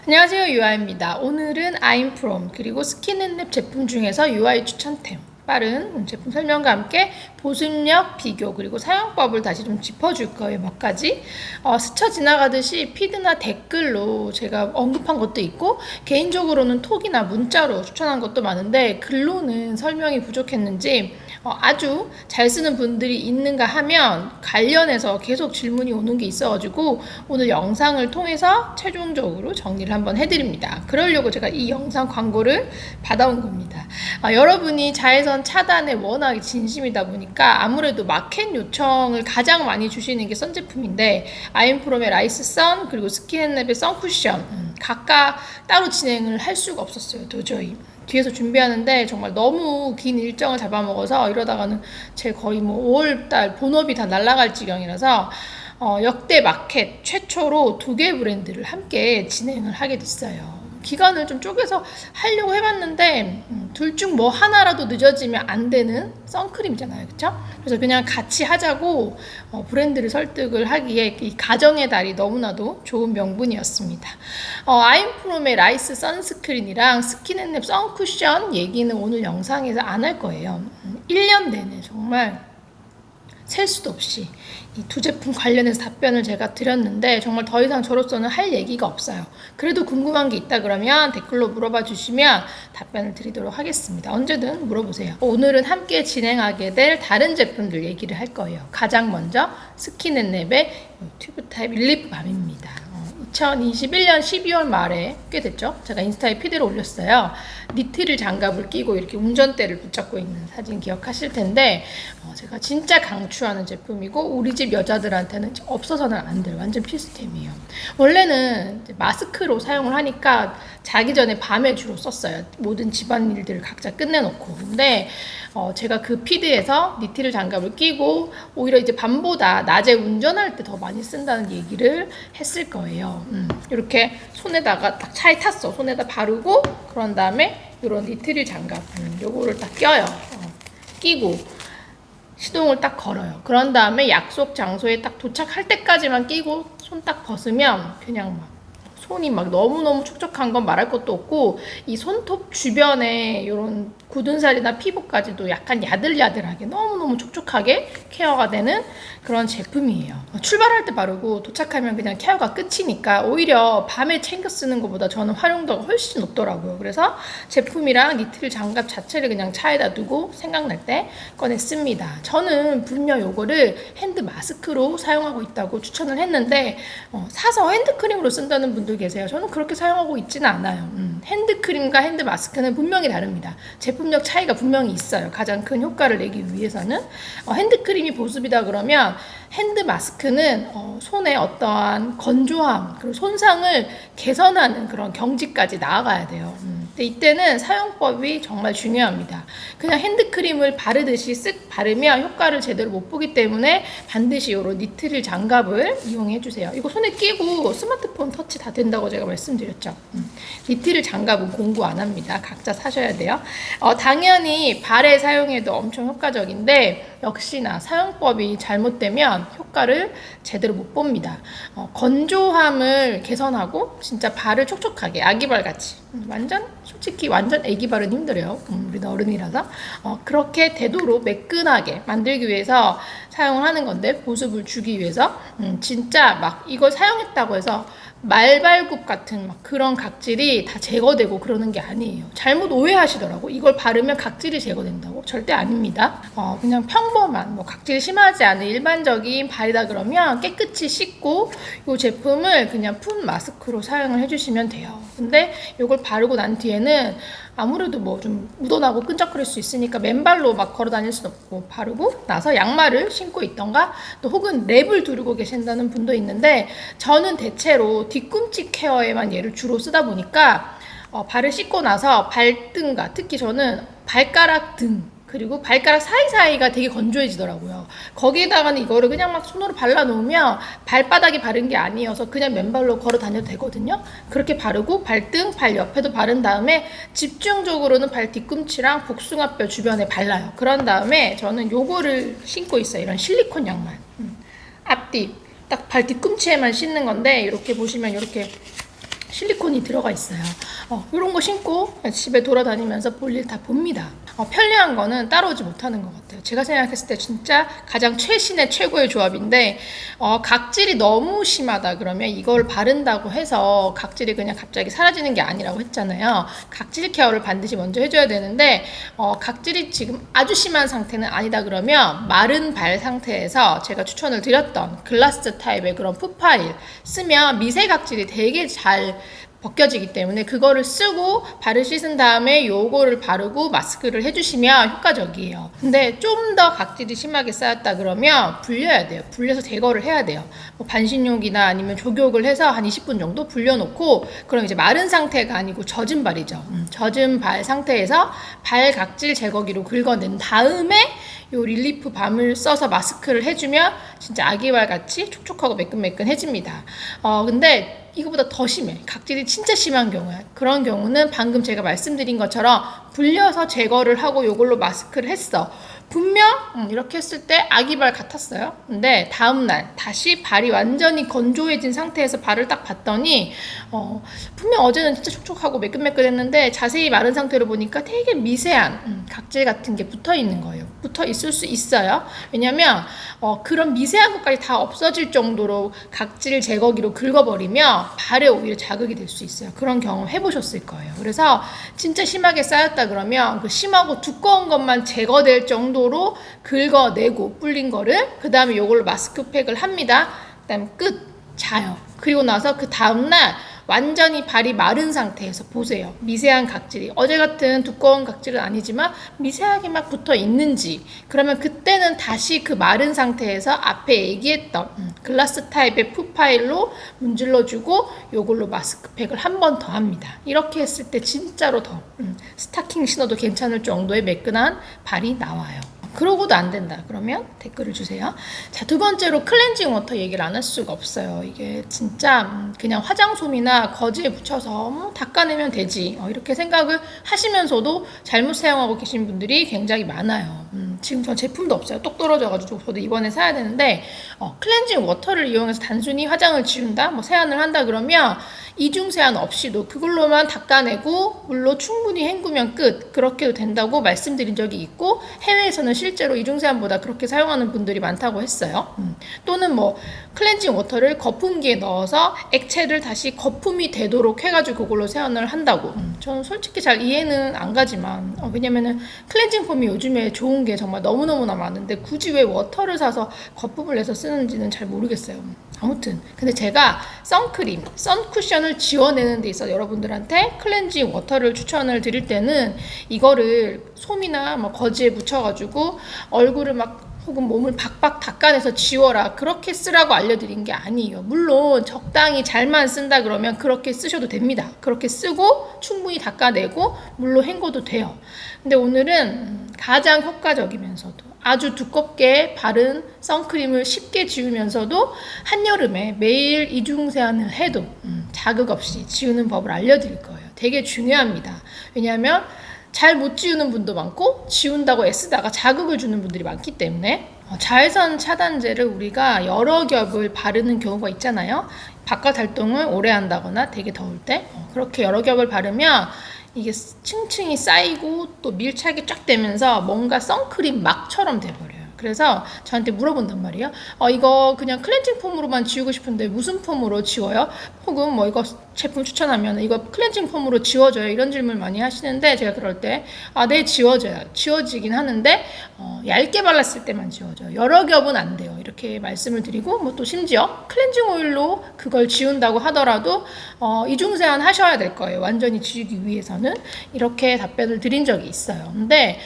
안녕하세요, 유아입니다. 오늘은 아임프롬 그리고 스킨앤랩 제품 중에서 유아의 추천템 빠른 제품 설명과 함께 보습력 비교 그리고 사용법을 다시 좀 짚어줄 거예요. 몇 가지 스쳐 지나가듯이 피드나 댓글로 제가 언급한 것도 있고 개인적으로는 톡이나 문자로 추천한 것도 많은데 글로는 설명이 부족했는지 아주 잘 쓰는 분들이 있는가 하면 관련해서 계속 질문이 오는 게 있어가지고 오늘 영상을 통해서 최종적으로 정리를 한번 해드립니다. 그러려고 제가 이 영상 광고를 받아온 겁니다. 여러분이 자외선 차단에 워낙 진심이다 보니까 아무래도 마켓 요청을 가장 많이 주시는 게 선 제품인데 아임프롬의 라이스 선 그리고 스킨앤랩의 선 쿠션 각각 따로 진행을 할 수가 없었어요. 도저히. 뒤에서 준비하는데 정말 너무 긴 일정을 잡아먹어서 이러다가는 제 거의 5월달 본업이 다 날아갈 지경이라서 역대 마켓 최초로 2개 브랜드를 함께 진행을 하게 됐어요. 기간을 좀 쪼개서 하려고 해봤는데 둘 중 뭐 하나라도 늦어지면 안 되는 선크림이잖아요, 그쵸? 그래서 그냥 같이 하자고 브랜드를 설득을 하기에 이 가정의 달이 너무나도 좋은 명분이었습니다. 아임프롬의 라이스 선스크린이랑 스킨앤랩 선쿠션 얘기는 오늘 영상에서 안 할 거예요. 1년 내내 정말 셀 수도 없이 이 두 제품 관련해서 답변을 제가 드렸는데 정말 더 이상 저로서는 할 얘기가 없어요. 그래도 궁금한 게 있다 그러면 댓글로 물어봐 주시면 답변을 드리도록 하겠습니다. 언제든 물어보세요. 오늘은 함께 진행하게 될 다른 제품들 얘기를 할 거예요. 가장 먼저 스킨앤랩의 튜브 타입 립밤입니다. 2021년 12월 말에 꽤 됐죠? 제가 인스타에 피드를 올렸어요. 니트릴 장갑을 끼고 이렇게 운전대를 붙잡고 있는 사진 기억하실 텐데 제가 진짜 강추하는 제품이고 우리 집 여자들한테는 없어서는 안 될 완전 필수템이에요. 원래는 마스크로 사용을 하니까 자기 전에 밤에 주로 썼어요. 모든 집안일들을 각자 끝내놓고. 근데 제가 그 피드에서 니트릴 장갑을 끼고 오히려 이제 밤보다 낮에 운전할 때 더 많이 쓴다는 얘기를 했을 거예요. 이렇게 손에다가 딱 차에 탔어. 손에다 바르고 그런 다음에 이런 니트릴 장갑 요거를 딱 껴요. 끼고 시동을 딱 걸어요. 그런 다음에 약속 장소에 딱 도착할 때까지만 끼고 손 딱 벗으면 그냥 막 손이 막 너무너무 촉촉한 건 말할 것도 없고 이 손톱 주변에 이런 굳은 살이나 피부까지도 약간 야들야들하게 너무너무 촉촉하게 케어가 되는 그런 제품이에요. 출발할 때 바르고 도착하면 그냥 케어가 끝이니까 오히려 밤에 챙겨 쓰는 것보다 저는 활용도가 훨씬 높더라고요. 그래서 제품이랑 니트릴 장갑 자체를 그냥 차에다 두고 생각날 때 꺼내 씁니다. 저는 분명 요거를 핸드 마스크로 사용하고 있다고 추천을 했는데 사서 핸드크림으로 쓴다는 분들 계세요. 저는 그렇게 사용하고 있지는 않아요. 핸드크림과 핸드 마스크는 분명히 다릅니다. 제품력 차이가 분명히 있어요. 가장 큰 효과를 내기 위해서는 핸드크림이 보습이다 그러면 핸드 마스크는 손에 어떠한 건조함 그리고 손상을 개선하는 그런 경지까지 나아가야 돼요. 근데 이때는 사용법이 정말 중요합니다. 그냥 핸드크림을 바르듯이 쓱 바르면 효과를 제대로 못 보기 때문에 반드시 이런 니트릴 장갑을 이용해 주세요. 이거 손에 끼고 스마트폰 터치 다 된다고 제가 말씀드렸죠. 니트릴 장갑은 공구 안 합니다. 각자 사셔야 돼요. 당연히 발에 사용해도 엄청 효과적인데 역시나 사용법이 잘못되면 효과를 제대로 못 봅니다. 건조함을 개선하고 진짜 발을 촉촉하게 아기발 같이 솔직히 완전 아기발은 힘들어요. 우리는 어른이라서 그렇게 되도록 매끈하게 만들기 위해서 사용을 하는 건데 보습을 주기 위해서 진짜 막 이걸 사용했다고 해서 말발굽 같은 막 그런 각질이 다 제거되고 그러는 게 아니에요. 잘못 오해하시더라고. 이걸 바르면 각질이 제거된다고? 절대 아닙니다. 그냥 평범한 각질이 심하지 않은 일반적인 발이다 그러면 깨끗이 씻고 이 제품을 그냥 푼 마스크로 사용을 해주시면 돼요. 근데 이걸 바르고 난 뒤에는 아무래도 좀 묻어나고 끈적거릴 수 있으니까 맨발로 막 걸어 다닐 수는 없고 바르고 나서 양말을 신고 있던가 또 혹은 랩을 두르고 계신다는 분도 있는데 저는 대체로 뒤꿈치 케어에만 얘를 주로 쓰다 보니까 발을 씻고 나서 발등과 특히 저는 발가락 등 그리고 발가락 사이사이가 되게 건조해지더라고요. 거기에다가는 이거를 그냥 막 손으로 발라놓으면 발바닥에 바른 게 아니어서 그냥 맨발로 걸어 다녀도 되거든요. 그렇게 바르고 발등, 발 옆에도 바른 다음에 집중적으로는 발 뒤꿈치랑 복숭아뼈 주변에 발라요. 그런 다음에 저는 요거를 신고 있어요. 이런 실리콘 양말. 앞뒤 딱 발 뒤꿈치에만 신는 건데 이렇게 보시면 이렇게 실리콘이 들어가 있어요. 이런 거 신고 집에 돌아다니면서 볼일 다 봅니다. 편리한 거는 따라오지 못하는 것 같아요. 제가 생각했을 때 진짜 가장 최신의 최고의 조합인데 각질이 너무 심하다 그러면 이걸 바른다고 해서 각질이 그냥 갑자기 사라지는 게 아니라고 했잖아요. 각질 케어를 반드시 먼저 해줘야 되는데 각질이 지금 아주 심한 상태는 아니다 그러면 마른 발 상태에서 제가 추천을 드렸던 글라스 타입의 그런 푸파일 쓰면 미세 각질이 되게 잘 벗겨지기 때문에 그거를 쓰고 발을 씻은 다음에 요거를 바르고 마스크를 해주시면 효과적이에요. 근데 좀 더 각질이 심하게 쌓였다 그러면 불려야 돼요. 불려서 제거를 해야 돼요. 뭐 반신욕이나 아니면 족욕을 해서 한 20분 정도 불려놓고 그럼 이제 마른 상태가 아니고 젖은 발이죠. 젖은 발 상태에서 발 각질 제거기로 긁어낸 다음에 요 릴리프 밤을 써서 마스크를 해주면 진짜 아기발 같이 촉촉하고 매끈매끈해집니다. 근데 이거보다 더 심해. 각질이 진짜 심한 경우야. 그런 경우는 방금 제가 말씀드린 것처럼 불려서 제거를 하고 요걸로 마스크를 했어. 분명 이렇게 했을 때 아기발 같았어요. 근데 다음날 다시 발이 완전히 건조해진 상태에서 발을 딱 봤더니 분명 어제는 진짜 촉촉하고 매끈매끈했는데 자세히 마른 상태로 보니까 되게 미세한 각질 같은 게 붙어 있는 거예요. 붙어 있을 수 있어요. 왜냐면 그런 미세한 것까지 다 없어질 정도로 각질 제거기로 긁어버리면 발에 오히려 자극이 될 수 있어요. 그런 경험 해보셨을 거예요. 그래서 진짜 심하게 쌓였다 그러면 그 심하고 두꺼운 것만 제거될 정도로 긁어내고 불린 거를 그 다음에 요걸로 마스크팩을 합니다. 그 다음에 끝 자요. 그리고 나서 그 다음날 완전히 발이 마른 상태에서 보세요. 미세한 각질이 어제 같은 두꺼운 각질은 아니지만 미세하게 막 붙어 있는지 그러면 그때는 다시 그 마른 상태에서 앞에 얘기했던 글라스 타입의 푸파일로 문질러주고 요걸로 마스크팩을 한 번 더 합니다. 이렇게 했을 때 진짜로 더 스타킹 신어도 괜찮을 정도의 매끈한 발이 나와요. 그러고도 안 된다 그러면 댓글을 주세요. 자, 두 번째로 클렌징 워터 얘기를 안 할 수가 없어요. 이게 진짜 그냥 화장솜이나 거즈에 묻혀서 닦아내면 되지 이렇게 생각을 하시면서도 잘못 사용하고 계신 분들이 굉장히 많아요. 지금 저 제품도 없어요. 똑 떨어져가지고 저도 이번에 사야 되는데 클렌징 워터를 이용해서 단순히 화장을 지운다 뭐 세안을 한다 그러면 이중 세안 없이도 그걸로만 닦아내고 물로 충분히 헹구면 끝 그렇게도 된다고 말씀드린 적이 있고 해외에서는 실제로 이중 세안보다 그렇게 사용하는 분들이 많다고 했어요. 또는 뭐 클렌징 워터를 거품기에 넣어서 액체를 다시 거품이 되도록 해가지고 그걸로 세안을 한다고. 저는 솔직히 잘 이해는 안 가지만 왜냐면은 클렌징 폼이 요즘에 좋은 게 정말 너무너무나 많은데 굳이 왜 워터를 사서 거품을 내서 쓰는지는 잘 모르겠어요. 아무튼 근데 제가 선크림, 선쿠션을 지워내는 데 있어 여러분들한테 클렌징 워터를 추천을 드릴 때는 이거를 솜이나 뭐 거즈에 묻혀가지고 얼굴을 막 혹은 몸을 박박 닦아내서 지워라 그렇게 쓰라고 알려드린 게 아니에요. 물론 적당히 잘만 쓴다 그러면 그렇게 쓰셔도 됩니다. 그렇게 쓰고 충분히 닦아내고 물로 헹궈도 돼요. 근데 오늘은 가장 효과적이면서도 아주 두껍게 바른 선크림을 쉽게 지우면서도 한여름에 매일 이중세안을 해도 자극 없이 지우는 법을 알려드릴 거예요. 되게 중요합니다. 왜냐하면 잘 못 지우는 분도 많고 지운다고 애쓰다가 자극을 주는 분들이 많기 때문에 자외선 차단제를 우리가 여러 겹을 바르는 경우가 있잖아요. 바깥 활동을 오래 한다거나 되게 더울 때 그렇게 여러 겹을 바르면 이게 층층이 쌓이고 또 밀착이 쫙 되면서 뭔가 선크림 막처럼 돼버려요. 그래서 저한테 물어본단 말이에요. 이거 그냥 클렌징 폼으로만 지우고 싶은데 무슨 폼으로 지워요? 혹은 뭐 이거 제품 추천하면 이거 클렌징 폼으로 지워져요? 이런 질문 많이 하시는데 제가 그럴 때 네 지워져요. 지워지긴 하는데 얇게 발랐을 때만 지워져요. 여러 겹은 안 돼요. 이렇게 말씀을 드리고 뭐 또 심지어 클렌징 오일로 그걸 지운다고 하더라도 이중세안 하셔야 될 거예요. 완전히 지우기 위해서는 이렇게 답변을 드린 적이 있어요. 근데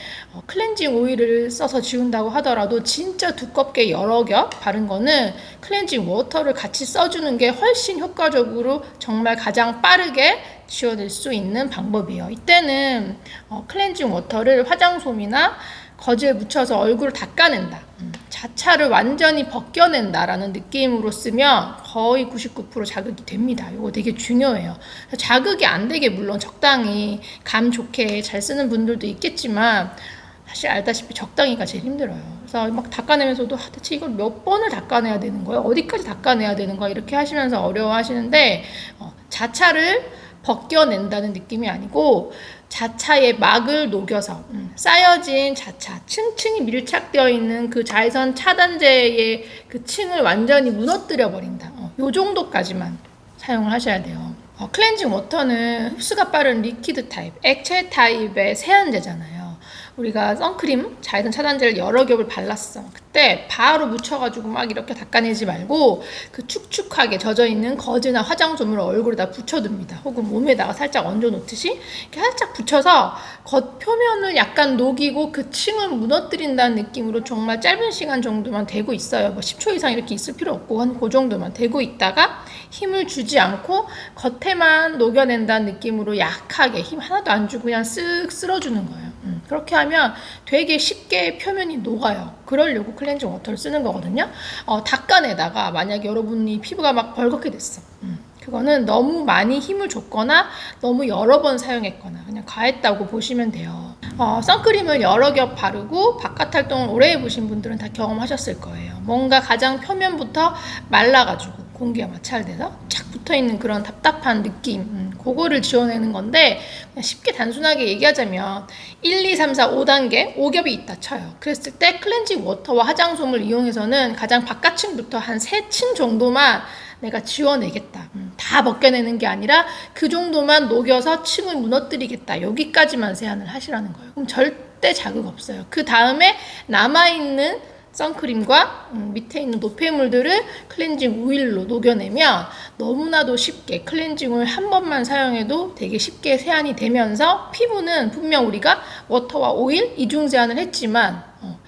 클렌징 오일을 써서 지운다고 하더라도 진짜 두껍게 여러 겹 바른 거는 클렌징 워터를 같이 써주는 게 훨씬 효과적으로 정말 가장 빠르게 지워낼 수 있는 방법이에요. 이때는 클렌징 워터를 화장솜이나 거즈에 묻혀서 얼굴을 닦아낸다. 자차를 완전히 벗겨낸다라는 느낌으로 쓰면 거의 99% 자극이 됩니다. 이거 되게 중요해요. 자극이 안 되게 물론 적당히 감 좋게 잘 쓰는 분들도 있겠지만 사실 알다시피 적당히가 제일 힘들어요. 그래서 막 닦아내면서도 대체 이걸 몇 번을 닦아내야 되는 거예요? 어디까지 닦아내야 되는 거야? 이렇게 하시면서 어려워하시는데 자차를 벗겨낸다는 느낌이 아니고 자차의 막을 녹여서 쌓여진 자차, 층층이 밀착되어 있는 그 자외선 차단제의 그 층을 완전히 무너뜨려 버린다. 요 정도까지만 사용을 하셔야 돼요. 클렌징 워터는 흡수가 빠른 리퀴드 타입, 액체 타입의 세안제잖아요. 우리가 선크림, 자외선 차단제를 여러 겹을 발랐어. 그때 바로 묻혀가지고 막 이렇게 닦아내지 말고 그 축축하게 젖어있는 거즈나 화장솜을 얼굴에다 붙여둡니다. 혹은 몸에다가 살짝 얹어놓듯이 이렇게 살짝 붙여서 겉 표면을 약간 녹이고 그 층을 무너뜨린다는 느낌으로 정말 짧은 시간 정도만 대고 있어요. 뭐 10초 이상 이렇게 있을 필요 없고 한 그 정도만 대고 있다가 힘을 주지 않고 겉에만 녹여낸다는 느낌으로 약하게 힘 하나도 안 주고 그냥 쓱 쓸어주는 거예요. 그렇게 하면 되게 쉽게 표면이 녹아요. 그러려고 클렌징 워터를 쓰는 거거든요. 닦아내다가 만약에 여러분이 피부가 막 벌겋게 됐어. 그거는 너무 많이 힘을 줬거나 너무 여러 번 사용했거나 그냥 과했다고 보시면 돼요. 선크림을 여러 겹 바르고 바깥 활동을 오래 해보신 분들은 다 경험하셨을 거예요. 뭔가 가장 표면부터 말라가지고 공기가 마찰돼서 착 붙어있는 그런 답답한 느낌, 그거를 지워내는 건데 그냥 쉽게 단순하게 얘기하자면 1, 2, 3, 4, 5단계 5겹이 있다 쳐요. 그랬을 때 클렌징 워터와 화장솜을 이용해서는 가장 바깥층부터 한 3층 정도만 내가 지워내겠다. 다 벗겨내는 게 아니라 그 정도만 녹여서 층을 무너뜨리겠다. 여기까지만 세안을 하시라는 거예요. 그럼 절대 자극 없어요. 그 다음에 남아있는 선크림과 밑에 있는 노폐물들을 클렌징 오일로 녹여내면 너무나도 쉽게 클렌징 오일 한 번만 사용해도 되게 쉽게 세안이 되면서 피부는 분명 우리가 워터와 오일 이중 세안을 했지만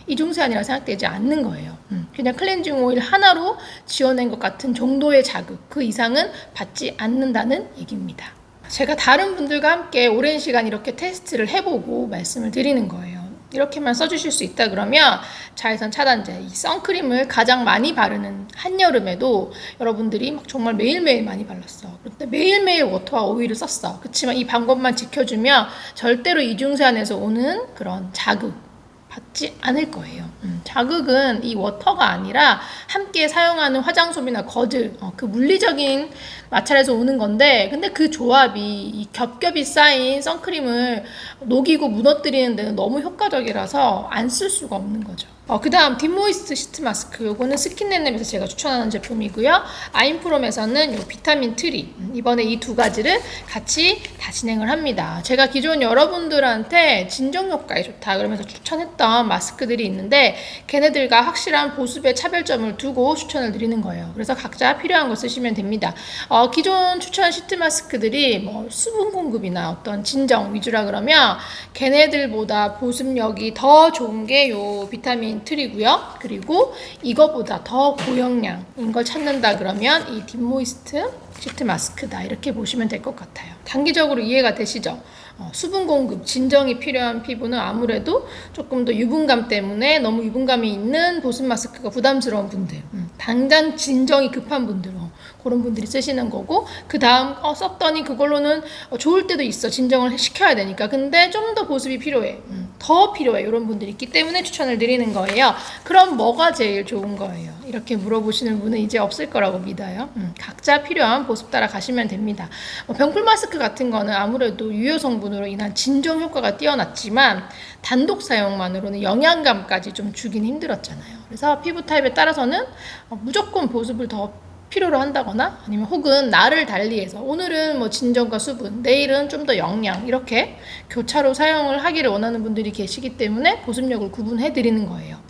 이중 세안이라 생각되지 않는 거예요. 그냥 클렌징 오일 하나로 지워낸 것 같은 정도의 자극, 그 이상은 받지 않는다는 얘기입니다. 제가 다른 분들과 함께 오랜 시간 이렇게 테스트를 해보고 말씀을 드리는 거예요. 이렇게만 써주실 수 있다 그러면 자외선 차단제, 이 선크림을 가장 많이 바르는 한여름에도 여러분들이 막 정말 매일매일 많이 발랐어. 그런데 매일매일 워터와 오일을 썼어. 그렇지만 이 방법만 지켜주면 절대로 이중세안에서 오는 그런 자극 받지 않을 거예요. 자극은 이 워터가 아니라 함께 사용하는 화장솜이나 거즈, 그 물리적인 마찰에서 오는 건데, 근데 그 조합이 이 겹겹이 쌓인 선크림을 녹이고 무너뜨리는 데는 너무 효과적이라서 안 쓸 수가 없는 거죠. 그 다음 딥모이스트 시트 마스크, 요거는 스킨넷랩에서 제가 추천하는 제품이고요. 아임프롬에서는 요 비타민 트리, 이번에 이 두 가지를 같이 다 진행을 합니다. 제가 기존 여러분들한테 진정 효과에 좋다 그러면서 추천했던 마스크들이 있는데 걔네들과 확실한 보습의 차별점을 두고 추천을 드리는 거예요. 그래서 각자 필요한 거 쓰시면 됩니다. 기존 추천 시트 마스크들이 뭐 수분 공급이나 어떤 진정 위주라 그러면 걔네들보다 보습력이 더 좋은 게 요 비타민 트리고요. 그리고 이거보다 더 고영량인 걸 찾는다 그러면 이 딥모이스트 시트 마스크다 이렇게 보시면 될 것 같아요. 단기적으로 이해가 되시죠? 수분 공급, 진정이 필요한 피부는 아무래도 조금 더 유분감 때문에 너무 유분감이 있는 보습 마스크가 부담스러운 분들, 당장 진정이 급한 분들, 그런 분들이 쓰시는 거고, 그 다음 썼더니 그걸로는 좋을 때도 있어. 진정을 시켜야 되니까. 근데 좀 더 보습이 필요해. 더 필요해. 이런 분들이 있기 때문에 추천을 드리는 거예요. 그럼 뭐가 제일 좋은 거예요? 이렇게 물어보시는 분은 이제 없을 거라고 믿어요. 각자 필요한 보습 따라 가시면 됩니다. 병풀 마스크 같은 거는 아무래도 유효 성분으로 인한 진정 효과가 뛰어났지만 단독 사용만으로는 영양감까지 좀 주긴 힘들었잖아요. 그래서 피부 타입에 따라서는 무조건 보습을 더 필요로 한다거나 아니면 혹은 날을 달리해서 오늘은 뭐 진정과 수분, 내일은 좀 더 영양 이렇게 교차로 사용을 하기를 원하는 분들이 계시기 때문에 보습력을 구분해 드리는 거예요.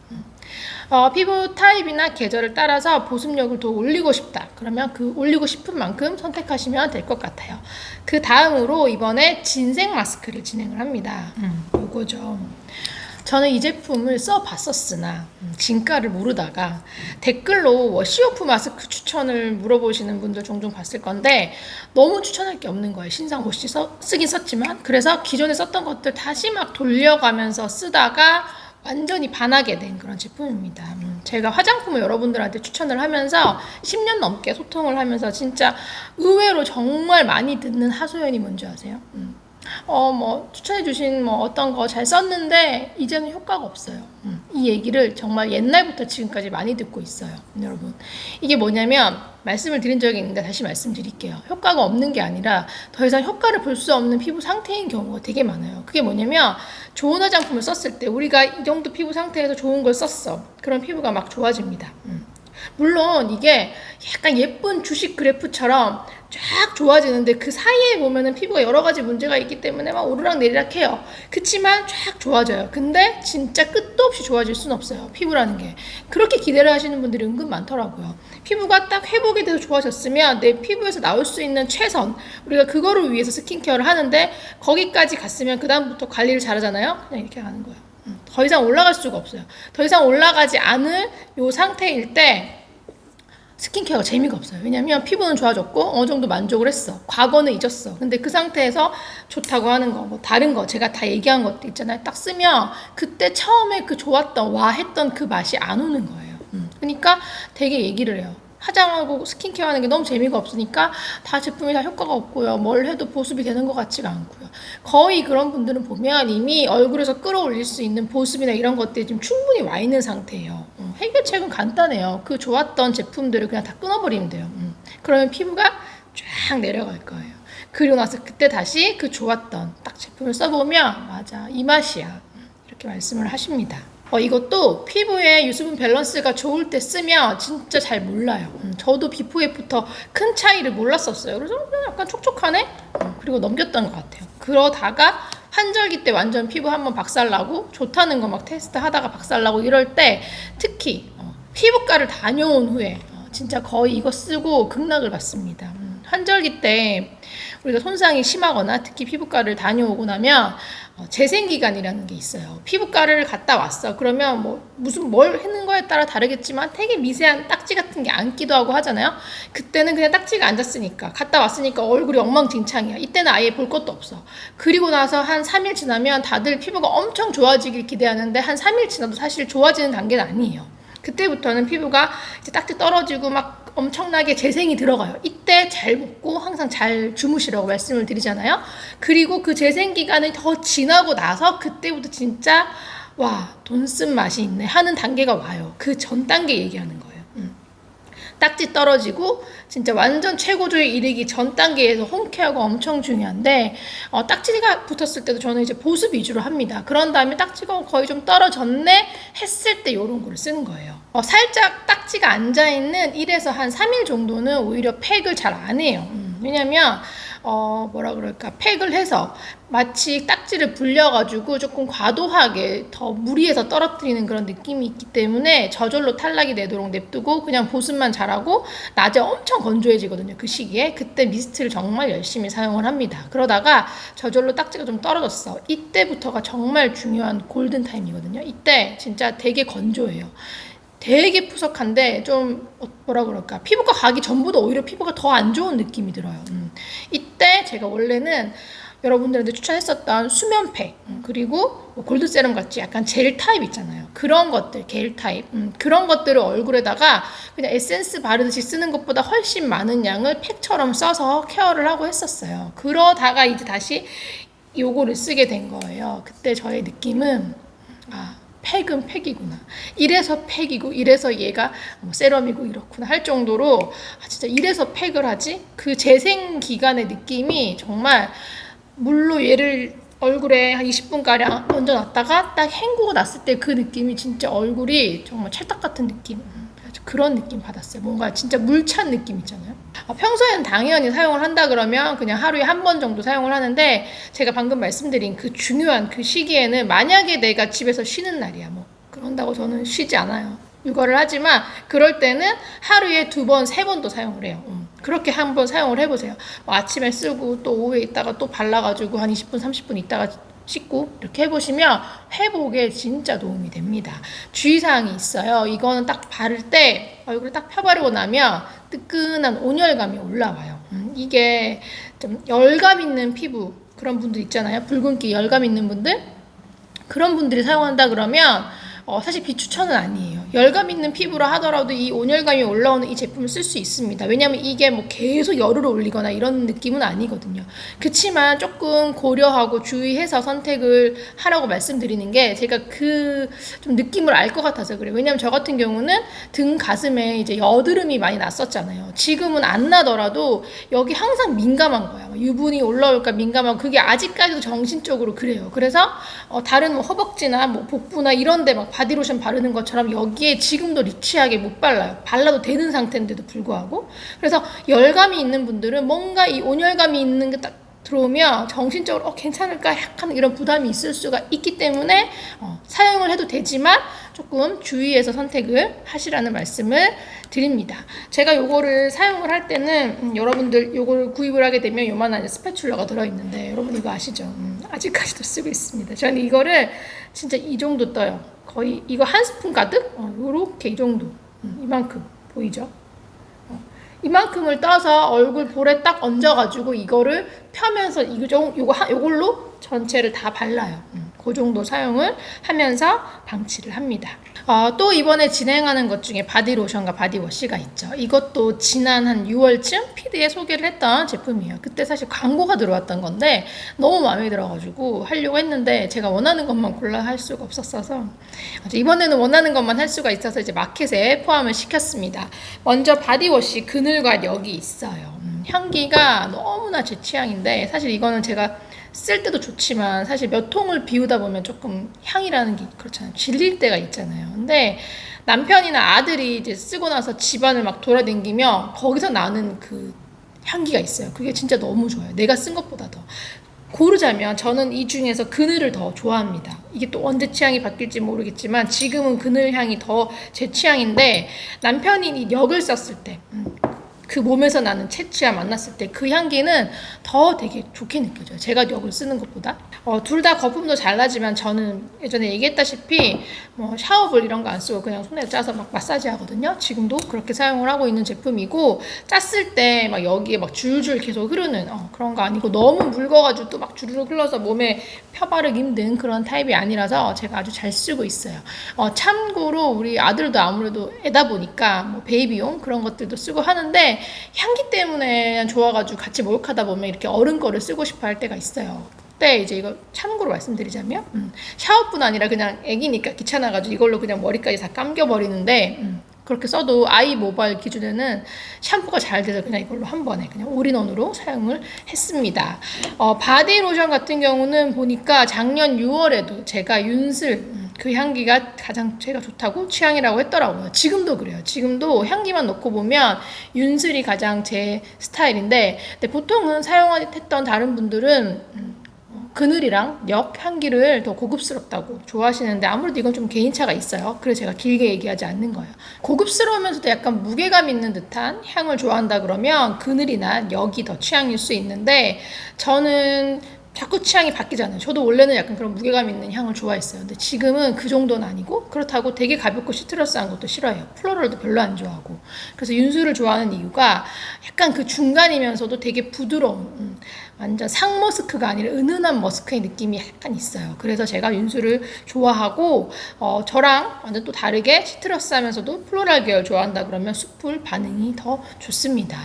피부 타입이나 계절을 따라서 보습력을 더 올리고 싶다. 그러면 그 올리고 싶은 만큼 선택하시면 될 것 같아요. 그 다음으로 이번에 진생 마스크를 진행을 합니다. 요거죠. 저는 이 제품을 써봤었으나 진가를 모르다가 댓글로 워시오프 마스크 추천을 물어보시는 분들 종종 봤을 건데 너무 추천할 게 없는 거예요. 신상 워시 쓰긴 썼지만 그래서 기존에 썼던 것들 다시 막 돌려가면서 쓰다가 완전히 반하게 된 그런 제품입니다. 제가 화장품을 여러분들한테 추천을 하면서 10년 넘게 소통을 하면서 진짜 의외로 정말 많이 듣는 하소연이 뭔지 아세요? 뭐 추천해주신 뭐 어떤 거 잘 썼는데 이제는 효과가 없어요. 이 얘기를 정말 옛날부터 지금까지 많이 듣고 있어요. 여러분, 이게 뭐냐면 말씀을 드린 적이 있는데 다시 말씀드릴게요. 효과가 없는 게 아니라 더 이상 효과를 볼 수 없는 피부 상태인 경우가 되게 많아요. 그게 뭐냐면 좋은 화장품을 썼을 때 우리가 이 정도 피부 상태에서 좋은 걸 썼어. 그럼 피부가 막 좋아집니다. 물론 이게 약간 예쁜 주식 그래프처럼 쫙 좋아지는데 그 사이에 보면은 피부가 여러 가지 문제가 있기 때문에 막 오르락 내리락 해요. 그치만 쫙 좋아져요. 근데 진짜 끝도 없이 좋아질 수는 없어요. 피부라는 게. 그렇게 기대를 하시는 분들이 은근 많더라고요. 피부가 딱 회복이 돼서 좋아졌으면 내 피부에서 나올 수 있는 최선, 우리가 그거를 위해서 스킨케어를 하는데 거기까지 갔으면 그 다음부터 관리를 잘하잖아요. 그냥 이렇게 가는 거예요. 더 이상 올라갈 수가 없어요. 더 이상 올라가지 않을 요 상태일 때 스킨케어가 재미가 없어요. 왜냐면 피부는 좋아졌고 어느 정도 만족을 했어. 과거는 잊었어. 근데 그 상태에서 좋다고 하는 거, 뭐 다른 거 제가 다 얘기한 것도 있잖아요. 딱 쓰면 그때 처음에 그 좋았던 와 했던 그 맛이 안 오는 거예요. 그러니까 되게 얘기를 해요. 화장하고 스킨케어 하는 게 너무 재미가 없으니까 다 제품이 다 효과가 없고요. 뭘 해도 보습이 되는 것 같지가 않고요. 거의 그런 분들은 보면 이미 얼굴에서 끌어올릴 수 있는 보습이나 이런 것들이 지금 충분히 와 있는 상태예요. 해결책은 간단해요. 그 좋았던 제품들을 그냥 다 끊어버리면 돼요. 그러면 피부가 쫙 내려갈 거예요. 그리고 나서 그때 다시 그 좋았던 딱 제품을 써보면 맞아 이 맛이야. 이렇게 말씀을 하십니다. 이것도 피부의 유수분 밸런스가 좋을 때 쓰면 진짜 잘 몰라요. 저도 비포 애프터 큰 차이를 몰랐었어요. 그래서 약간 촉촉하네? 그리고 넘겼던 것 같아요. 그러다가 환절기 때 완전 피부 한번 박살나고 좋다는 거 막 테스트 하다가 박살나고 이럴 때 특히 피부과를 다녀온 후에 진짜 거의 이거 쓰고 극락을 받습니다. 환절기 때 우리가 손상이 심하거나 특히 피부과를 다녀오고 나면 재생기간이라는 게 있어요. 피부과를 갔다 왔어. 그러면 뭐 무슨 뭘 했는 거에 따라 다르겠지만 되게 미세한 딱지 같은 게 앉기도 하고 하잖아요. 그때는 그냥 딱지가 앉았으니까 갔다 왔으니까 얼굴이 엉망진창이야. 이때는 아예 볼 것도 없어. 그리고 나서 한 3일 지나면 다들 피부가 엄청 좋아지길 기대하는데 한 3일 지나도 사실 좋아지는 단계는 아니에요. 그때부터는 피부가 이제 딱지 떨어지고 막 엄청나게 재생이 들어가요. 이때 잘 먹고 항상 잘 주무시라고 말씀을 드리잖아요. 그리고 그 재생 기간이 더 지나고 나서 그때부터 진짜 와, 돈 쓴 맛이 있네 하는 단계가 와요. 그 전 단계 얘기하는 거예요. 딱지 떨어지고 진짜 완전 최고조에 이르기 전 단계에서 홈케어가 엄청 중요한데 딱지가 붙었을 때도 저는 이제 보습 위주로 합니다. 그런 다음에 딱지가 거의 좀 떨어졌네 했을 때 이런 거를 쓰는 거예요. 살짝 딱지가 앉아있는 1에서 한 3일 정도는 오히려 팩을 잘 안 해요. 왜냐면 뭐라 그럴까 팩을 해서 마치 딱지를 불려가지고 조금 과도하게 더 무리해서 떨어뜨리는 그런 느낌이 있기 때문에 저절로 탈락이 되도록 냅두고 그냥 보습만 잘하고 낮에 엄청 건조해지거든요. 그 시기에 그때 미스트를 정말 열심히 사용을 합니다. 그러다가 저절로 딱지가 좀 떨어졌어. 이때부터가 정말 중요한 골든타임이거든요. 이때 진짜 되게 건조해요. 되게 푸석한데 좀 뭐라 그럴까 피부과 가기 전보다 오히려 피부가 더 안 좋은 느낌이 들어요. 이때 제가 원래는 여러분들한테 추천했었던 수면팩 그리고 뭐 골드세럼 같이 약간 젤 타입 있잖아요. 그런 것들 겔 타입 그런 것들을 얼굴에다가 그냥 에센스 바르듯이 쓰는 것보다 훨씬 많은 양을 팩처럼 써서 케어를 하고 했었어요. 그러다가 이제 다시 요거를 쓰게 된 거예요. 그때 저의 느낌은 팩은 팩이구나. 이래서 팩이고 이래서 얘가 뭐 세럼이고 이렇구나 할 정도로 진짜 이래서 팩을 하지? 그 재생 기간의 느낌이 정말 물로 얘를 얼굴에 한 20분가량 얹어놨다가 딱 헹구고 났을 때 그 느낌이 진짜 얼굴이 정말 찰떡 같은 느낌. 그런 느낌 받았어요. 뭔가 진짜 물찬 느낌 있잖아요. 평소에는 당연히 사용을 한다 그러면 그냥 하루에 한 번 정도 사용을 하는데 제가 방금 말씀드린 그 중요한 그 시기에는 만약에 내가 집에서 쉬는 날이야 뭐 그런다고 저는 쉬지 않아요. 육아를 하지만 그럴 때는 하루에 2번, 3번도 사용을 해요. 그렇게 한번 사용을 해보세요. 아침에 쓰고 또 오후에 있다가 또 발라가지고 한 20분, 30분 있다가 씻고 이렇게 해보시면 회복에 진짜 도움이 됩니다. 주의사항이 있어요. 이거는 딱 바를 때 얼굴에 딱 펴바르고 나면 뜨끈한 온열감이 올라와요. 이게 좀 열감 있는 피부 그런 분들 있잖아요. 붉은기 열감 있는 분들 그런 분들이 사용한다 그러면 사실 비추천은 아니에요. 열감 있는 피부라 하더라도 이 온열감이 올라오는 이 제품을 쓸 수 있습니다. 왜냐면 이게 뭐 계속 열을 올리거나 이런 느낌은 아니거든요. 그치만 조금 고려하고 주의해서 선택을 하라고 말씀드리는 게, 제가 그 좀 느낌을 알 것 같아서 그래요. 왜냐면 저 같은 경우는 등 가슴에 이제 여드름이 많이 났었잖아요. 지금은 안 나더라도 여기 항상 민감한 거야. 유분이 올라올까 민감하고, 그게 아직까지도 정신적으로 그래요. 그래서 다른 뭐 허벅지나 뭐 복부나 이런 데 막 바디로션 바르는 것처럼 여기에 지금도 리치하게 못 발라요. 발라도 되는 상태인데도 불구하고. 그래서 열감이 있는 분들은 뭔가 이 온열감이 있는 게 딱 들어오면 정신적으로 괜찮을까 약간 이런 부담이 있을 수가 있기 때문에 사용을 해도 되지만 조금 주의해서 선택을 하시라는 말씀을 드립니다. 제가 요거를 사용을 할 때는 여러분들 요거를 구입을 하게 되면 요만한 스패츌러가 들어있는데, 여러분 이거 아시죠? 아직까지도 쓰고 있습니다. 저는 이거를 진짜 이 정도 떠요. 거의 이거 한 스푼 가득? 요렇게 이 정도. 이만큼 보이죠? 이만큼을 떠서 얼굴 볼에 딱 얹어가지고 이거를 펴면서 요걸로 전체를 다 발라요. 그 정도 사용을 하면서 방치를 합니다. 또 이번에 진행하는 것 중에 바디로션과 바디워시가 있죠. 이것도 지난 한 6월쯤 피드에 소개를 했던 제품이에요. 그때 사실 광고가 들어왔던 건데 너무 마음에 들어가지고 하려고 했는데 제가 원하는 것만 골라 할 수가 없었어서 이번에는 원하는 것만 할 수가 있어서 이제 마켓에 포함을 시켰습니다. 먼저 바디워시 그늘과 력이 있어요. 향기가 너무나 제 취향인데, 사실 이거는 제가 쓸 때도 좋지만 사실 몇 통을 비우다 보면 조금 향이라는 게 그렇잖아요. 질릴 때가 있잖아요. 근데 남편이나 아들이 이제 쓰고 나서 집안을 막 돌아다니면 거기서 나는 그 향기가 있어요. 그게 진짜 너무 좋아요. 내가 쓴 것보다 더. 고르자면 저는 이 중에서 그늘을 더 좋아합니다. 이게 또 언제 취향이 바뀔지 모르겠지만 지금은 그늘 향이 더 제 취향인데, 남편이 이 력을 썼을 때 그 몸에서 나는 채취와 만났을 때 그 향기는 더 되게 좋게 느껴져요. 제가 력을 쓰는 것보다. 둘 다 거품도 잘 나지만 저는 예전에 얘기했다시피 뭐 샤워볼 이런 거 안 쓰고 그냥 손에 짜서 막 마사지 하거든요. 지금도 그렇게 사용을 하고 있는 제품이고, 짰을 때 막 여기에 막 줄줄 계속 흐르는 그런 거 아니고, 너무 묽어가지고 또 막 주르륵 흘러서 몸에 펴바르기 힘든 그런 타입이 아니라서 제가 아주 잘 쓰고 있어요. 참고로 우리 아들도 아무래도 애다 보니까 뭐 베이비용 그런 것들도 쓰고 하는데, 향기 때문에 좋아가지고 같이 목욕하다 보면 이렇게 어른 거를 쓰고 싶어 할 때가 있어요. 그때 이제 이거 참고로 말씀드리자면 샤워뿐 아니라 그냥 애기니까 귀찮아가지고 이걸로 그냥 머리까지 다 감겨버리는데, 그렇게 써도 아이 모발 기준에는 샴푸가 잘 돼서 그냥 이걸로 한 번에 그냥 올인원으로 사용을 했습니다. 바디로션 같은 경우는 보니까 작년 6월에도 제가 윤슬 그 향기가 가장 제가 좋다고 취향이라고 했더라고요. 지금도 그래요. 지금도 향기만 놓고 보면 윤슬이 가장 제 스타일인데, 근데 보통은 사용했던 다른 분들은 그늘이랑 역 향기를 더 고급스럽다고 좋아하시는데, 아무래도 이건 좀 개인차가 있어요. 그래서 제가 길게 얘기하지 않는 거예요. 고급스러우면서도 약간 무게감 있는 듯한 향을 좋아한다 그러면 그늘이나 역이 더 취향일 수 있는데, 저는 자꾸 취향이 바뀌잖아요. 저도 원래는 약간 그런 무게감 있는 향을 좋아했어요. 근데 지금은 그 정도는 아니고, 그렇다고 되게 가볍고 시트러스한 것도 싫어해요. 플로럴도 별로 안 좋아하고. 그래서 윤수를 좋아하는 이유가 약간 그 중간이면서도 되게 부드러운 완전 상머스크가 아니라 은은한 머스크의 느낌이 약간 있어요. 그래서 제가 윤수를 좋아하고, 저랑 완전 또 다르게 시트러스하면서도 플로럴 계열 좋아한다 그러면 숯불 반응이 더 좋습니다.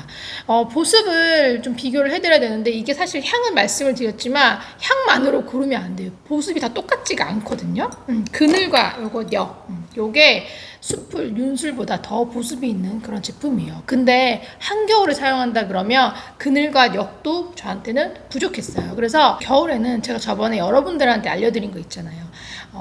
보습을 좀 비교를 해드려야 되는데, 이게 사실 향은 말씀을 드렸지만 향만으로 고르면 안 돼요. 보습이 다 똑같지가 않거든요. 그늘과 요거 역, 요게 숯불, 윤술보다 더 보습이 있는 그런 제품이에요. 근데 한겨울에 사용한다 그러면 그늘과 역도 저한테는 부족했어요. 그래서 겨울에는 제가 저번에 여러분들한테 알려드린 거 있잖아요.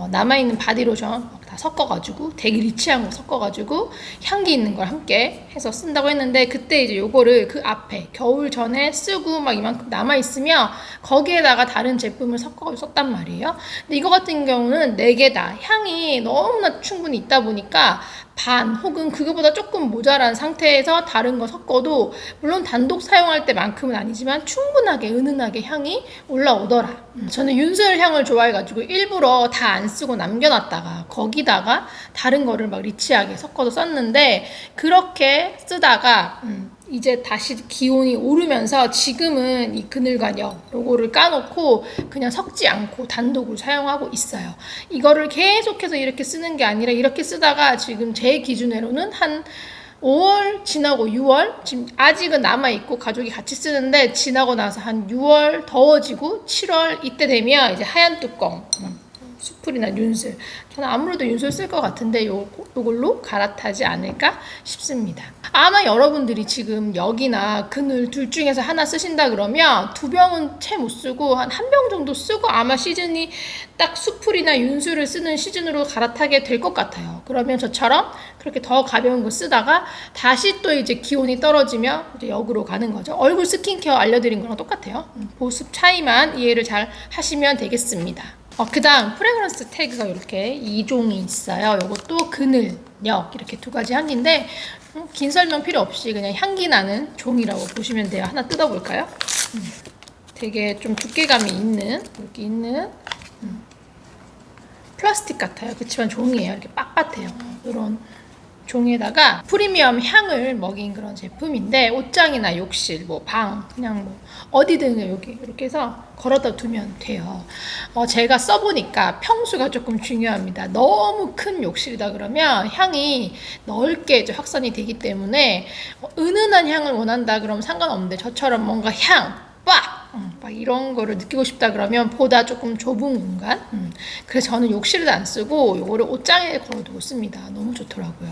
남아있는 바디로션 다 섞어가지고 되게 리치한 거 섞어가지고 향기 있는 걸 함께 해서 쓴다고 했는데, 그때 이제 요거를 그 앞에 겨울 전에 쓰고 막 이만큼 남아있으면 거기에다가 다른 제품을 섞어가지고 썼단 말이에요. 근데 이거 같은 경우는 4개 다 향이 너무나 충분히 있다 보니까 반 혹은 그거보다 조금 모자란 상태에서 다른 거 섞어도 물론 단독 사용할 때만큼은 아니지만 충분하게 은은하게 향이 올라오더라. 저는 윤슬 향을 좋아해가지고 일부러 다 안 쓰고 남겨놨다가 거기다가 다른 거를 막 리치하게 섞어서 썼는데, 그렇게 쓰다가 이제 다시 기온이 오르면서 지금은 이 그늘관역 요거를 까놓고 그냥 섞지 않고 단독으로 사용하고 있어요. 이거를 계속해서 이렇게 쓰는 게 아니라 이렇게 쓰다가 지금 제 기준으로는 한 5월 지나고 6월 지금 아직은 남아있고 가족이 같이 쓰는데 지나고 나서 한 6월 더워지고 7월 이때 되면 이제 하얀 뚜껑 수풀이나 윤슬 저는 아무래도 윤슬 쓸 것 같은데 요걸로 갈아타지 않을까 싶습니다. 아마 여러분들이 지금 여기나 그늘 둘 중에서 하나 쓰신다 그러면 2병은 채 못 쓰고 한 1병 정도 쓰고 아마 시즌이 딱 수풀이나 윤슬을 쓰는 시즌으로 갈아타게 될 것 같아요. 그러면 저처럼 그렇게 더 가벼운 거 쓰다가 다시 또 이제 기온이 떨어지면 이제 역으로 가는 거죠. 얼굴 스킨케어 알려드린 거랑 똑같아요. 보습 차이만 이해를 잘 하시면 되겠습니다. 그 다음 프레그런스 태그가 이렇게 2종이 있어요. 이것도 그늘역 이렇게 2가지 향기인데 긴 설명 필요 없이 그냥 향기 나는 종이라고 보시면 돼요. 하나 뜯어볼까요? 되게 좀 두께감이 있는 이렇게 있는 플라스틱 같아요. 그렇지만 종이에요. 이렇게 빳빳해요. 이런 종에다가 프리미엄 향을 먹인 그런 제품인데 옷장이나 욕실, 뭐 방, 그냥 뭐 어디든 여기 이렇게 해서 걸어다 두면 돼요. 제가 써보니까 평수가 조금 중요합니다. 너무 큰 욕실이다 그러면 향이 넓게 이제 확산이 되기 때문에 은은한 향을 원한다 그러면 상관없는데 저처럼 뭔가 향, 막 이런 거를 느끼고 싶다 그러면 보다 조금 좁은 공간 그래서 저는 욕실에도 안 쓰고 요거를 옷장에 걸어두고 씁니다. 너무 좋더라고요.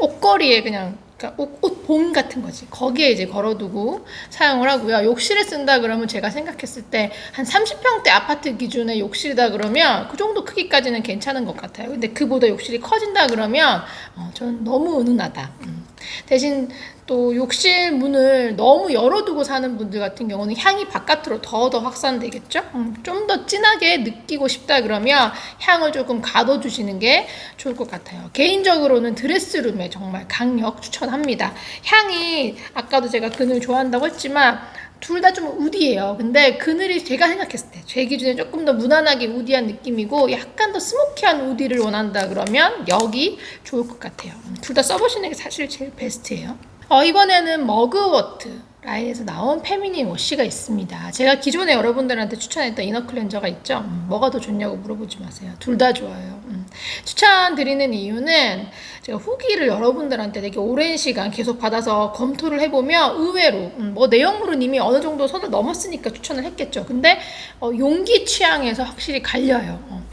옷걸이에 그냥 그러니까 옷봉 같은 거지. 거기에 이제 걸어두고 사용을 하고요. 욕실에 쓴다 그러면 제가 생각했을 때 한 30평대 아파트 기준의 욕실이다 그러면 그 정도 크기까지는 괜찮은 것 같아요. 근데 그보다 욕실이 커진다 그러면 저는 너무 은은하다. 대신 또 욕실 문을 너무 열어두고 사는 분들 같은 경우는 향이 바깥으로 더 확산되겠죠? 좀 더 진하게 느끼고 싶다 그러면 향을 조금 가둬주시는 게 좋을 것 같아요. 개인적으로는 드레스룸에 정말 강력 추천합니다. 향이 아까도 제가 그늘 좋아한다고 했지만 둘 다 좀 우디예요. 근데 그늘이 제가 생각했을 때 제 기준에 조금 더 무난하게 우디한 느낌이고 약간 더 스모키한 우디를 원한다 그러면 여기 좋을 것 같아요. 둘 다 써보시는 게 사실 제일 베스트예요. 이번에는 머그워트 라인에서 나온 페미닌 워시가 있습니다. 제가 기존에 여러분들한테 추천했던 이너 클렌저가 있죠. 뭐가 더 좋냐고 물어보지 마세요. 둘 다 좋아요. 추천드리는 이유는 제가 후기를 여러분들한테 되게 오랜 시간 계속 받아서 검토를 해보면 의외로 뭐 내용물은 이미 어느 정도 선을 넘었으니까 추천을 했겠죠. 근데 용기 취향에서 확실히 갈려요.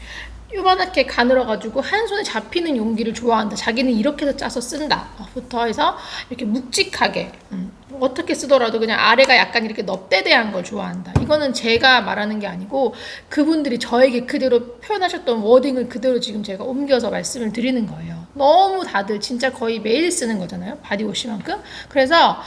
요만하게 가늘어가지고 한 손에 잡히는 용기를 좋아한다. 자기는 이렇게 해서 짜서 쓴다. 부터 해서 이렇게 묵직하게 어떻게 쓰더라도 그냥 아래가 약간 이렇게 넙대대한 걸 좋아한다. 이거는 제가 말하는 게 아니고 그분들이 저에게 그대로 표현하셨던 워딩을 그대로 지금 제가 옮겨서 말씀을 드리는 거예요. 너무 다들 진짜 거의 매일 쓰는 거잖아요. 바디워시만큼. 그래서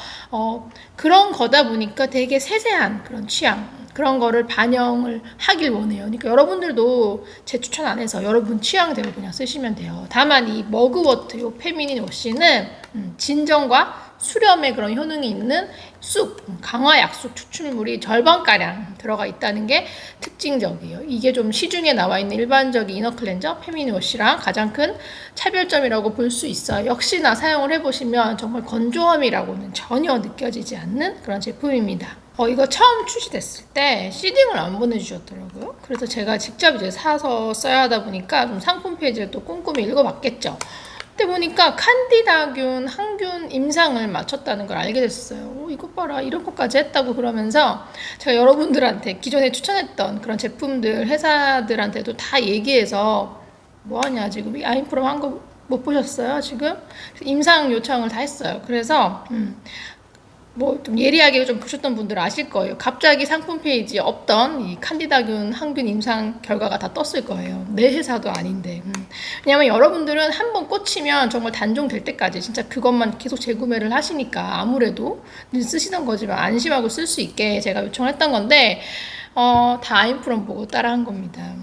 그런 거다 보니까 되게 세세한 그런 취향 그런 거를 반영을 하길 원해요. 그러니까 여러분들도 제 추천 안 해서 여러분 취향대로 그냥 쓰시면 돼요. 다만 이 머그워트 요 페미닌 워시는 진정과 수렴의 그런 효능이 있는 쑥, 강화 약쑥 추출물이 절반가량 들어가 있다는 게 특징적이에요. 이게 좀 시중에 나와 있는 일반적인 이너 클렌저 페미닌 워시랑 가장 큰 차별점이라고 볼 수 있어요. 역시나 사용을 해보시면 정말 건조함이라고는 전혀 느껴지지 않는 그런 제품입니다. 이거 처음 출시됐을 때 시딩을 안 보내주셨더라고요. 그래서 제가 직접 이제 사서 써야 하다 보니까 좀 상품 페이지를 또 꼼꼼히 읽어봤겠죠. 그때 보니까 칸디다균, 항균 임상을 마쳤다는 걸 알게 됐어요. 이것 봐라, 이런 것까지 했다고 그러면서 제가 여러분들한테 기존에 추천했던 그런 제품들, 회사들한테도 다 얘기해서 뭐하냐 지금 이 아임프롬 한 거 못 보셨어요 지금? 임상 요청을 다 했어요. 그래서 뭐 좀 예리하게 좀 보셨던 분들 아실 거예요. 갑자기 상품 페이지에 없던 이 칸디다균 항균 임상 결과가 다 떴을 거예요. 내 회사도 아닌데. 왜냐면 여러분들은 한번 꽂히면 정말 단종될 때까지 진짜 그것만 계속 재구매를 하시니까 아무래도 늘 쓰시던 거지만 안심하고 쓸 수 있게 제가 요청을 했던 건데 다 아임프롬 보고 따라한 겁니다.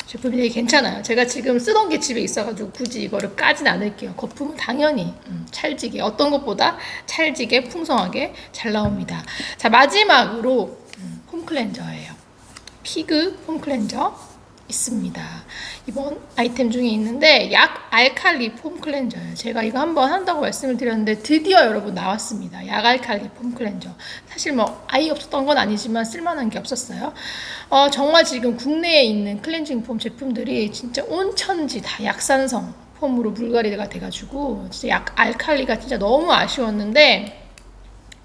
제품이 되게 괜찮아요. 제가 지금 쓰던 게 집에 있어가지고 굳이 이거를 까진 않을게요. 거품은 당연히 찰지게 어떤 것보다 찰지게 풍성하게 잘 나옵니다. 자 마지막으로 폼 클렌저예요. 피그 폼 클렌저 있습니다. 이번 아이템 중에 있는데 약 알칼리 폼 클렌저예요. 제가 이거 한번 한다고 말씀을 드렸는데 드디어 여러분 나왔습니다. 약 알칼리 폼 클렌저. 사실 뭐 아예 없었던 건 아니지만 쓸만한 게 없었어요. 정말 지금 국내에 있는 클렌징 폼 제품들이 진짜 온천지 다 약산성 폼으로 물갈이가 돼가지고 진짜 약 알칼리가 진짜 너무 아쉬웠는데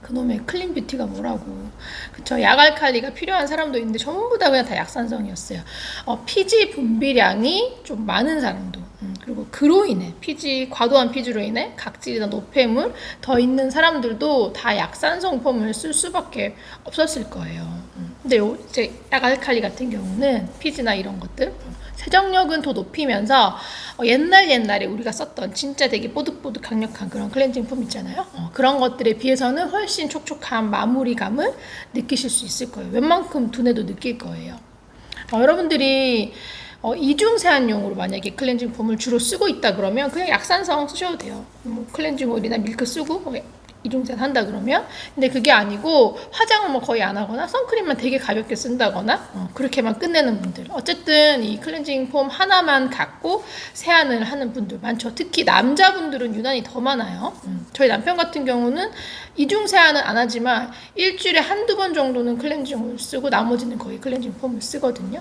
그놈의 클린 뷰티가 뭐라고. 그쵸. 약알칼리가 필요한 사람도 있는데 전부 다 그냥 다 약산성이었어요. 피지 분비량이 좀 많은 사람도, 그리고 그로 인해 과도한 피지로 인해 각질이나 노폐물 더 있는 사람들도 다 약산성 폼을 쓸 수밖에 없었을 거예요. 근데 이제 약알칼리 같은 경우는 피지나 이런 것들, 세정력은 더 높이면서 옛날에 우리가 썼던 진짜 되게 뽀득뽀득 강력한 그런 클렌징 폼 있잖아요. 그런 것들에 비해서는 훨씬 촉촉한 마무리감을 느끼실 수 있을 거예요. 웬만큼 두뇌도 느낄 거예요. 여러분들이 이중 세안용으로 만약에 클렌징 폼을 주로 쓰고 있다 그러면 그냥 약산성 쓰셔도 돼요. 뭐 클렌징 오일이나 밀크 쓰고 이중세안 한다 그러면. 근데 그게 아니고 화장을 뭐 거의 안 하거나 선크림만 되게 가볍게 쓴다거나 그렇게만 끝내는 분들, 어쨌든 이 클렌징 폼 하나만 갖고 세안을 하는 분들 많죠. 특히 남자분들은 유난히 더 많아요. 저희 남편 같은 경우는 이중세안은 안 하지만 일주일에 한두 번 정도는 클렌징 오일 쓰고 나머지는 거의 클렌징 폼을 쓰거든요.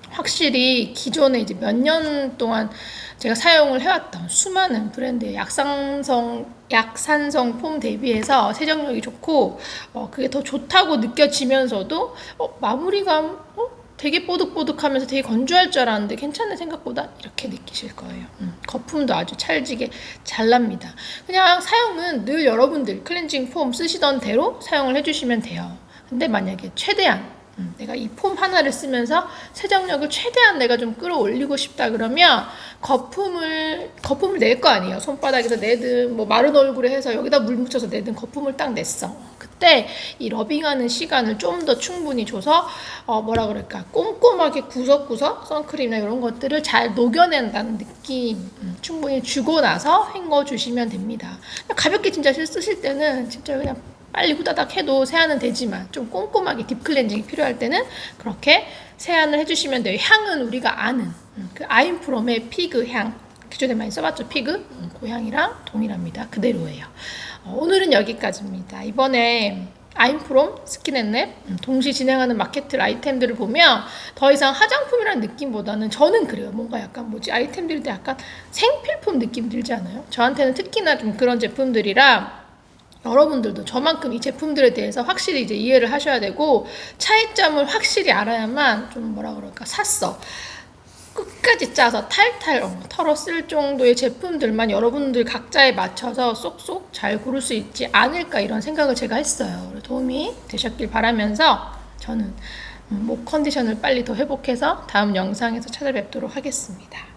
확실히 기존에 이제 몇 년 동안 제가 사용을 해왔던 수많은 브랜드의 약산성 폼 대비해서 세정력이 좋고 그게 더 좋다고 느껴지면서도 마무리감 되게 뽀득뽀득하면서 되게 건조할 줄 알았는데 괜찮네 생각보다, 이렇게 느끼실 거예요. 거품도 아주 찰지게 잘 납니다. 그냥 사용은 늘 여러분들 클렌징 폼 쓰시던 대로 사용을 해주시면 돼요. 근데 만약에 최대한 내가 이 폼 하나를 쓰면서 세정력을 최대한 내가 좀 끌어올리고 싶다 그러면 거품을 낼 거 아니에요. 손바닥에서 내든 뭐 마른 얼굴에 해서 여기다 물 묻혀서 내든 거품을 딱 냈어. 그때 이 러빙하는 시간을 좀 더 충분히 줘서 뭐라 그럴까, 꼼꼼하게 구석구석 선크림이나 이런 것들을 잘 녹여낸다는 느낌 충분히 주고 나서 헹궈 주시면 됩니다. 가볍게 진짜 쓰실 때는 진짜 그냥 빨리 후다닥 해도 세안은 되지만 좀 꼼꼼하게 딥클렌징이 필요할 때는 그렇게 세안을 해주시면 돼요. 향은 우리가 아는 그 아임프롬의 피그 향, 기존에 많이 써봤죠. 피그, 그 향이랑 동일합니다. 그대로예요. 오늘은 여기까지입니다. 이번에 아임프롬, 스킨앤랩 동시 진행하는 마케트 아이템들을 보면 더 이상 화장품이라는 느낌보다는 저는 그래요. 뭔가 약간 아이템들이 약간 생필품 느낌 들지 않아요? 저한테는 특히나 좀 그런 제품들이라 여러분들도 저만큼 이 제품들에 대해서 확실히 이제 이해를 하셔야 되고 차이점을 확실히 알아야만 좀 뭐라 그럴까, 끝까지 짜서 탈탈 털어 쓸 정도의 제품들만 여러분들 각자에 맞춰서 쏙쏙 잘 고를 수 있지 않을까, 이런 생각을 제가 했어요. 도움이 되셨길 바라면서 저는 목 컨디션을 빨리 더 회복해서 다음 영상에서 찾아뵙도록 하겠습니다.